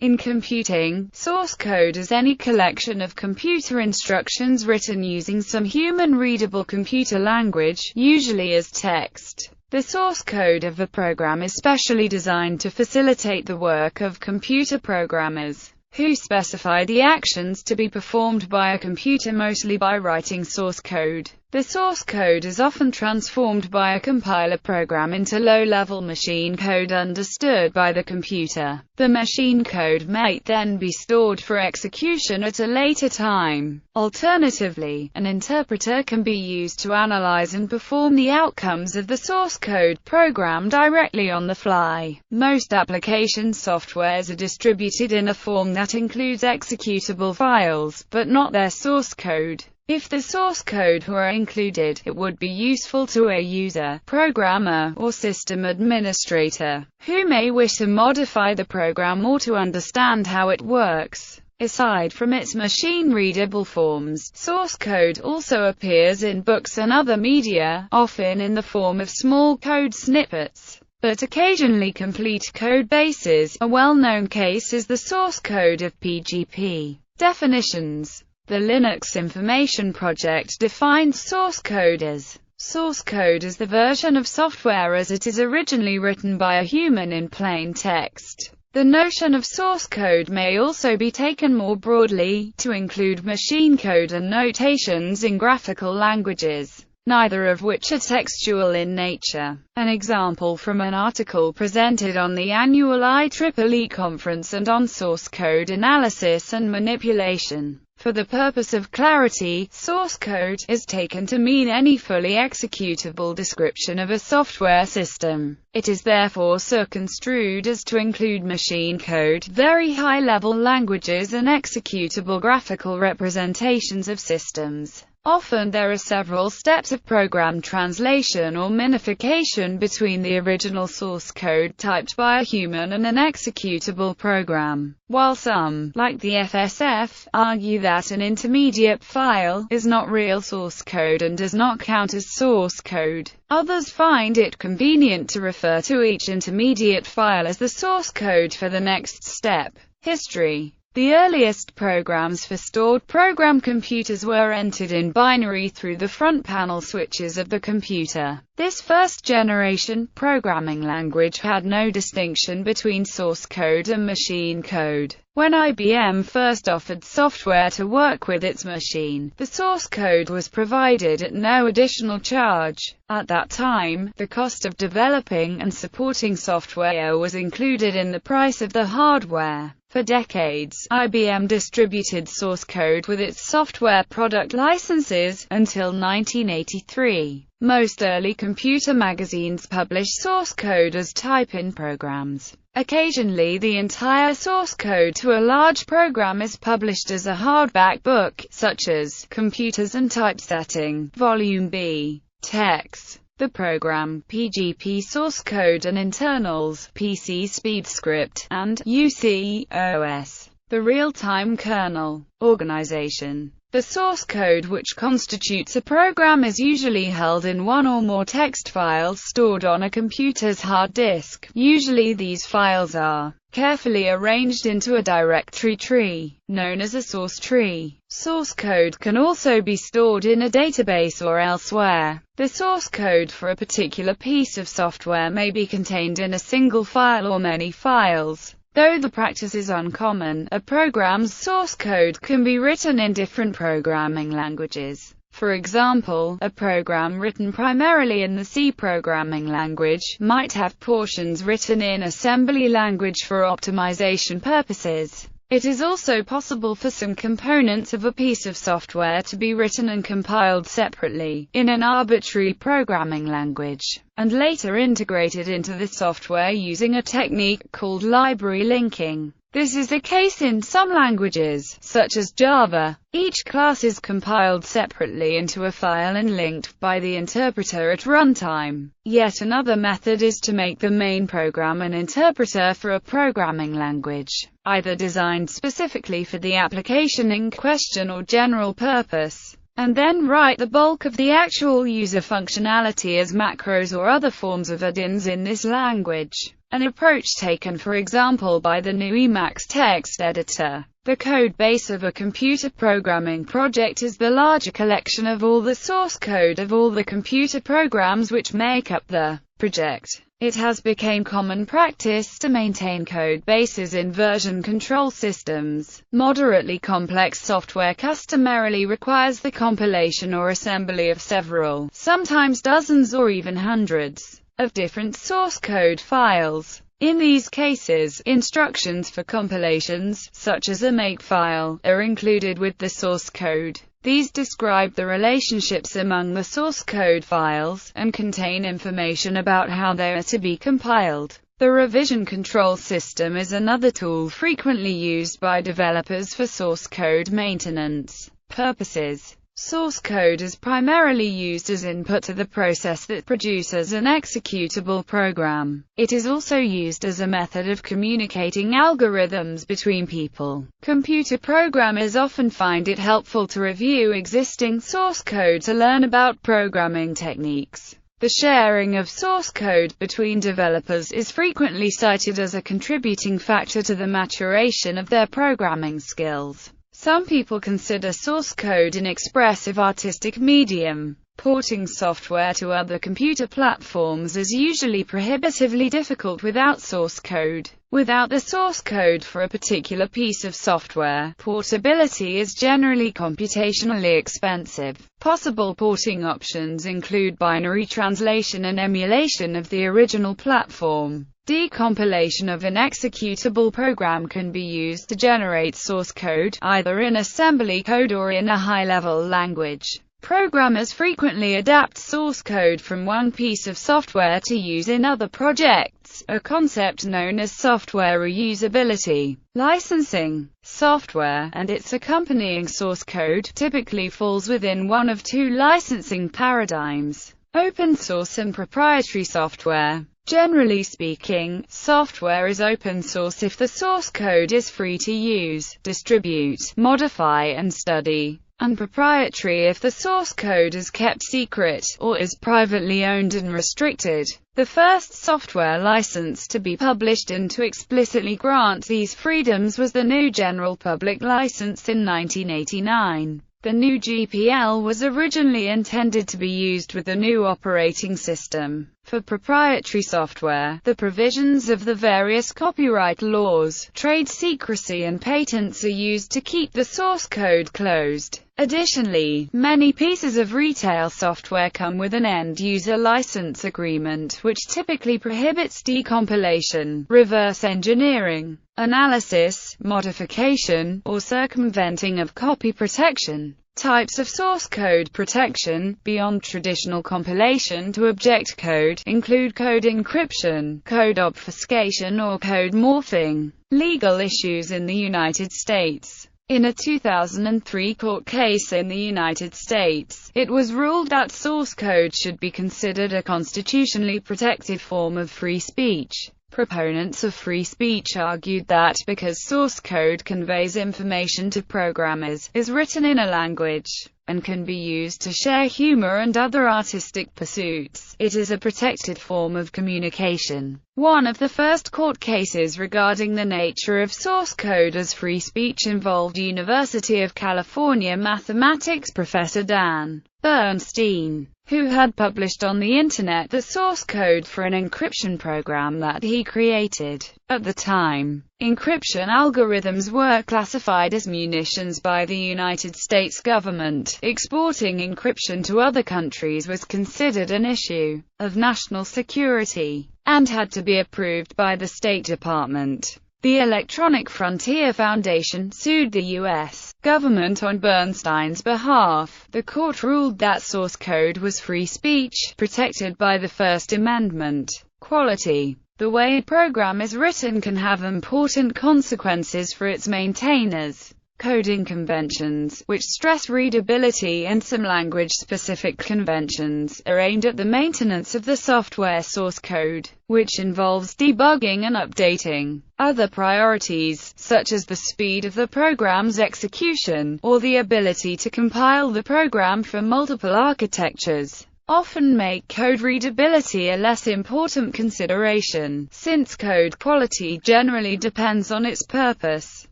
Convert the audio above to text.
In computing, source code is any collection of computer instructions written using some human-readable computer language, usually as text. The source code of a program is specially designed to facilitate the work of computer programmers, who specify the actions to be performed by a computer mostly by writing source code. The source code is often transformed by a compiler program into low-level machine code understood by the computer. The machine code might then be stored for execution at a later time. Alternatively, an interpreter can be used to analyze and perform the outcomes of the source code program directly on the fly. Most application softwares are distributed in a form that includes executable files, but not their source code. If the source code were included, it would be useful to a user, programmer, or system administrator, who may wish to modify the program or to understand how it works. Aside from its machine-readable forms, source code also appears in books and other media, often in the form of small code snippets, but occasionally complete code bases. A well-known case is the source code of PGP. Definitions. The Linux Information Project defines source code as source code is the version of software as it is originally written by a human in plain text. The notion of source code may also be taken more broadly, to include machine code and notations in graphical languages, neither of which are textual in nature. An example from an article presented on the annual IEEE conference and on source code analysis and manipulation. For the purpose of clarity, source code is taken to mean any fully executable description of a software system. It is therefore circumscribed as to include machine code, very high-level languages and executable graphical representations of systems. Often there are several steps of program translation or minification between the original source code typed by a human and an executable program. While some, like the FSF, argue that an intermediate file is not real source code and does not count as source code, others find it convenient to refer to each intermediate file as the source code for the next step. History. The earliest programs for stored program computers were entered in binary through the front panel switches of the computer. This first-generation programming language had no distinction between source code and machine code. When IBM first offered software to work with its machine, the source code was provided at no additional charge. At that time, the cost of developing and supporting software was included in the price of the hardware. For decades, IBM distributed source code with its software product licenses, until 1983. Most early computer magazines published source code as type-in programs. Occasionally the entire source code to a large program is published as a hardback book, such as Computers and Typesetting, Volume B. Text. The program, PGP source code and internals, PC SpeedScript, and UCOS, the real-time kernel. Organization. The source code which constitutes a program is usually held in one or more text files stored on a computer's hard disk. Usually these files are carefully arranged into a directory tree, known as a source tree. Source code can also be stored in a database or elsewhere. The source code for a particular piece of software may be contained in a single file or many files. Though the practice is uncommon, a program's source code can be written in different programming languages. For example, a program written primarily in the C programming language might have portions written in assembly language for optimization purposes. It is also possible for some components of a piece of software to be written and compiled separately, in an arbitrary programming language, and later integrated into the software using a technique called library linking. This is the case in some languages, such as Java. Each class is compiled separately into a file and linked by the interpreter at runtime. Yet another method is to make the main program an interpreter for a programming language, either designed specifically for the application in question or general purpose, and then write the bulk of the actual user functionality as macros or other forms of add-ins in this language. an approach taken for example by the GNU Emacs text editor. The code base of a computer programming project is the larger collection of all the source code of all the computer programs which make up the project. It has become common practice to maintain code bases in version control systems. Moderately complex software customarily requires the compilation or assembly of several, sometimes dozens or even hundreds, of different source code files. In these cases, instructions for compilations, such as a makefile, are included with the source code. These describe the relationships among the source code files, and contain information about how they are to be compiled. The revision control system is another tool frequently used by developers for source code maintenance purposes. Source code is primarily used as input to the process that produces an executable program. It is also used as a method of communicating algorithms between people. Computer programmers often find it helpful to review existing source code to learn about programming techniques. The sharing of source code between developers is frequently cited as a contributing factor to the maturation of their programming skills. Some people consider source code an expressive artistic medium. Porting software to other computer platforms is usually prohibitively difficult without source code. Without the source code for a particular piece of software, portability is generally computationally expensive. Possible porting options include binary translation and emulation of the original platform. Decompilation of an executable program can be used to generate source code, either in assembly code or in a high-level language. Programmers frequently adapt source code from one piece of software to use in other projects, a concept known as software reusability. Licensing software, and its accompanying source code, typically falls within one of two licensing paradigms: open source and proprietary software. Generally speaking, software is open source if the source code is free to use, distribute, modify and study, and proprietary if the source code is kept secret, or is privately owned and restricted. The first software license to be published and to explicitly grant these freedoms was the GNU General Public License in 1989. The GNU GPL was originally intended to be used with the GNU operating system. For proprietary software, the provisions of the various copyright laws, trade secrecy and patents are used to keep the source code closed. Additionally, many pieces of retail software come with an end-user license agreement, which typically prohibits decompilation, reverse engineering, analysis, modification, or circumventing of copy protection. Types of source code protection, beyond traditional compilation to object code, include code encryption, code obfuscation or code morphing. Legal issues in the United States. In a 2003 court case in the United States, it was ruled that source code should be considered a constitutionally protected form of free speech. Proponents of free speech argued that because source code conveys information to programmers, is written in a language, and can be used to share humor and other artistic pursuits, it is a protected form of communication. One of the first court cases regarding the nature of source code as free speech involved University of California mathematics professor Dan Bernstein, who had published on the Internet the source code for an encryption program that he created. At the time, encryption algorithms were classified as munitions by the United States government. Exporting encryption to other countries was considered an issue of national security, and had to be approved by the State Department. The Electronic Frontier Foundation sued the U.S. government on Bernstein's behalf. The court ruled that source code was free speech, protected by the First Amendment. Quality. The way a program is written can have important consequences for its maintainers. Coding conventions, which stress readability, and some language-specific conventions, are aimed at the maintenance of the software source code, which involves debugging and updating. Other priorities, such as the speed of the program's execution, or the ability to compile the program for multiple architectures, often make code readability a less important consideration, since code quality generally depends on its purpose.